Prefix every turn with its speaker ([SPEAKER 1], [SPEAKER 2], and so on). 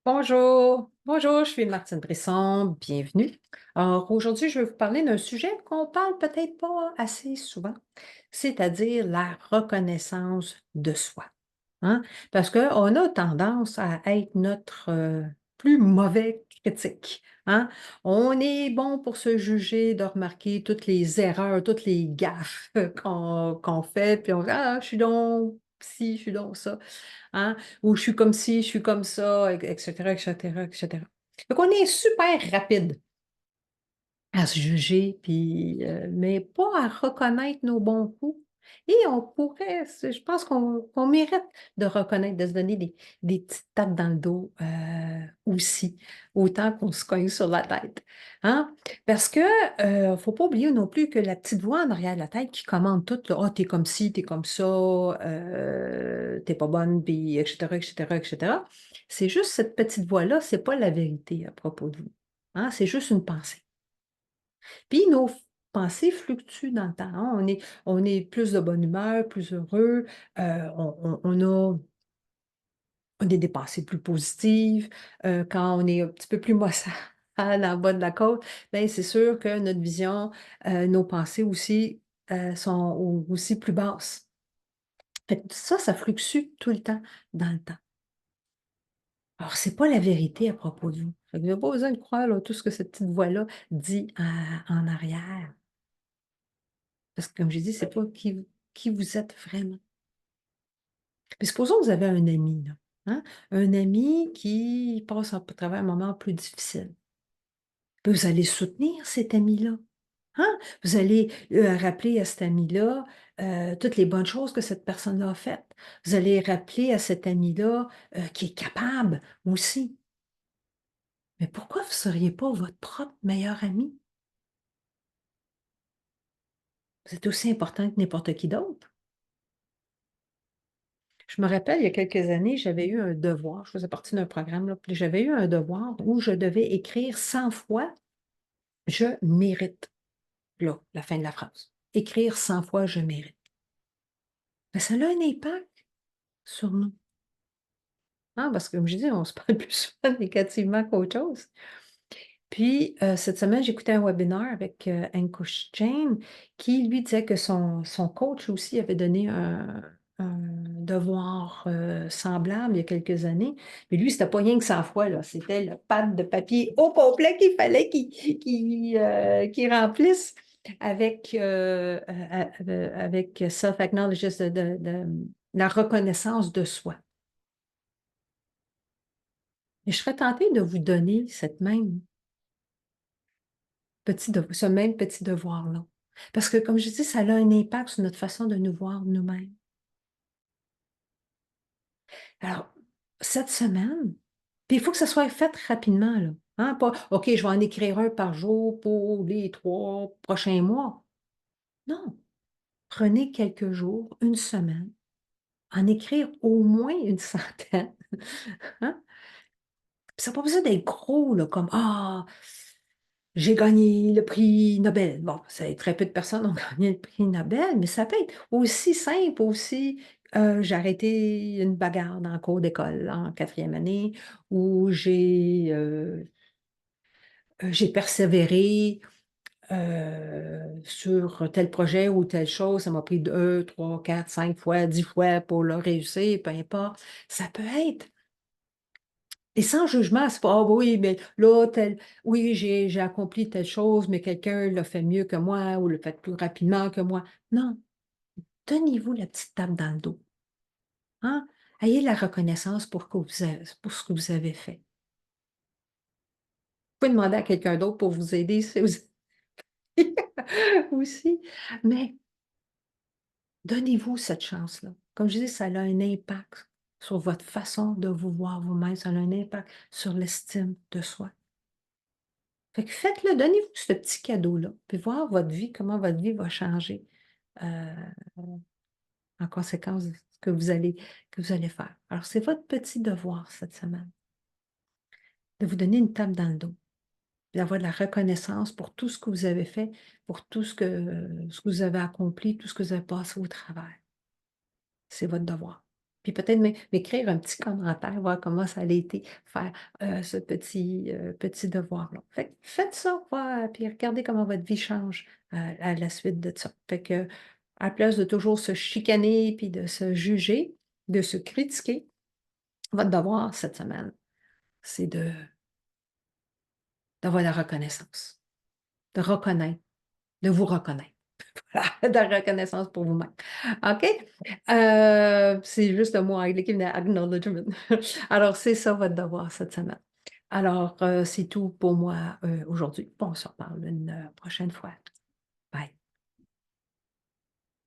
[SPEAKER 1] Bonjour, bonjour, je suis Martine Brisson, bienvenue. Alors aujourd'hui, je vais vous parler d'un sujet qu'on parle peut-être pas assez souvent, c'est-à-dire la reconnaissance de soi. Hein? Parce qu'on a tendance à être notre plus mauvais critique. Hein? On est bon pour se juger, de remarquer toutes les erreurs, toutes les gaffes qu'on fait, puis on dit: «Ah, je suis donc ci, je suis donc ça». Hein? Ou je suis comme ci, je suis comme ça, et cetera, et cetera, et cetera. Donc on est super rapide à se juger, puis, mais pas à reconnaître nos bons coups. Et on pourrait, je pense qu'on mérite de reconnaître, de se donner des petites tapes dans le dos aussi, autant qu'on se cogne sur la tête. Hein? Parce que faut pas oublier non plus que la petite voix en arrière de la tête qui commande tout, là, ah, t'es comme ci, t'es comme ça, t'es pas bonne, puis etc., etc., etc. C'est juste cette petite voix-là, c'est pas la vérité à propos de vous. Hein? C'est juste une pensée. Puis nos pensées fluctuent dans le temps, hein. On est plus de bonne humeur, plus heureux, on a des pensées plus positives. Quand on est un petit peu plus maussade en bas de la côte, bien, c'est sûr que notre vision, nos pensées aussi, sont aussi plus basses. Fait que ça fluctue tout le temps dans le temps. Alors, c'est pas la vérité à propos de vous. Fait que vous avez pas besoin de croire, là, tout ce que cette petite voix-là dit en arrière. Parce que comme j'ai dit, c'est pas qui vous êtes vraiment. Puis supposons que vous avez un ami, là, hein, un ami qui passe à travers un moment plus difficile. Puis vous allez soutenir cet ami-là, hein? Vous allez, rappeler à cet ami-là, toutes les bonnes choses que cette personne-là a faites. Vous allez rappeler à cet ami-là, qu'il est capable aussi. Mais pourquoi vous ne seriez pas votre propre meilleur ami? Vous êtes aussi important que n'importe qui d'autre. Je me rappelle, il y a quelques années, j'avais eu un devoir, je faisais partie d'un programme, là, puis j'avais eu un devoir où je devais écrire 100 fois «je mérite», là, la fin de la phrase. Écrire 100 fois «je mérite». Mais ça a un impact sur nous, hein, parce que comme je dis, on se parle plus souvent négativement qu'autre chose. Puis, cette semaine, j'écoutais un webinaire avec, Ankush Jain qui lui disait que son coach aussi avait donné un devoir, semblable il y a quelques années. Mais lui, c'était pas rien que 100 fois, là, c'était le pad de papier au complet qu'il fallait qu'il remplisse avec, avec self-acknowledge, la reconnaissance de soi. Et je serais tentée de vous donner ce même petit devoir-là. Parce que, comme je dis, ça a un impact sur notre façon de nous voir nous-mêmes. Alors, cette semaine, puis il faut que ça soit fait rapidement, là. Hein, pas OK, je vais en écrire un par jour pour les 3 prochains mois. Non, prenez quelques jours, une semaine, en écrire au moins une centaine. Hein? Puis ça n'a pas besoin d'être gros, là, comme «Ah, j'ai gagné le prix Nobel». Bon, c'est très peu de personnes ont gagné le prix Nobel, mais ça peut être aussi simple, aussi, j'ai arrêté une bagarre dans le cours d'école en quatrième année, ou j'ai persévéré, sur tel projet ou telle chose. Ça m'a pris 2, 3, 4, 5 fois, 10 fois pour le réussir, peu importe. Ça peut être et sans jugement, c'est pas: «Ah oui, mais là, oui, j'ai accompli telle chose, mais quelqu'un l'a fait mieux que moi ou l'a fait plus rapidement que moi». Non, donnez-vous la petite tape dans le dos, hein. Ayez la reconnaissance pour ce que vous avez fait. Vous pouvez demander à quelqu'un d'autre pour vous aider si vous aussi, mais donnez-vous cette chance-là. Comme je dis, ça a un impact sur votre façon de vous voir vous-même, ça a un impact sur l'estime de soi. Fait que faites-le, donnez-vous ce petit cadeau-là, puis voir votre vie, comment votre vie va changer, heu, en conséquence de ce que vous allez faire. Alors c'est votre petit devoir cette semaine, de vous donner une tape dans le dos, d'avoir de la reconnaissance pour tout ce que vous avez fait, pour tout ce que vous avez accompli, tout ce que vous avez passé au travers. C'est votre devoir. Puis peut-être m'écrire un petit commentaire, voir comment ça a été faire, ce petit devoir-là. Fait que faites ça, voir, puis regardez comment votre vie change à la suite de ça. Fait que, à la place de toujours se chicaner puis de se juger, de se critiquer, votre devoir cette semaine, c'est d'avoir la reconnaissance, de reconnaître, de vous reconnaître. Voilà, de la reconnaissance pour vous-même. OK? C'est juste le mot anglais qui venait acknowledgement. Alors, c'est ça votre devoir cette semaine. Alors, c'est tout pour moi, aujourd'hui. On se reparle une prochaine fois.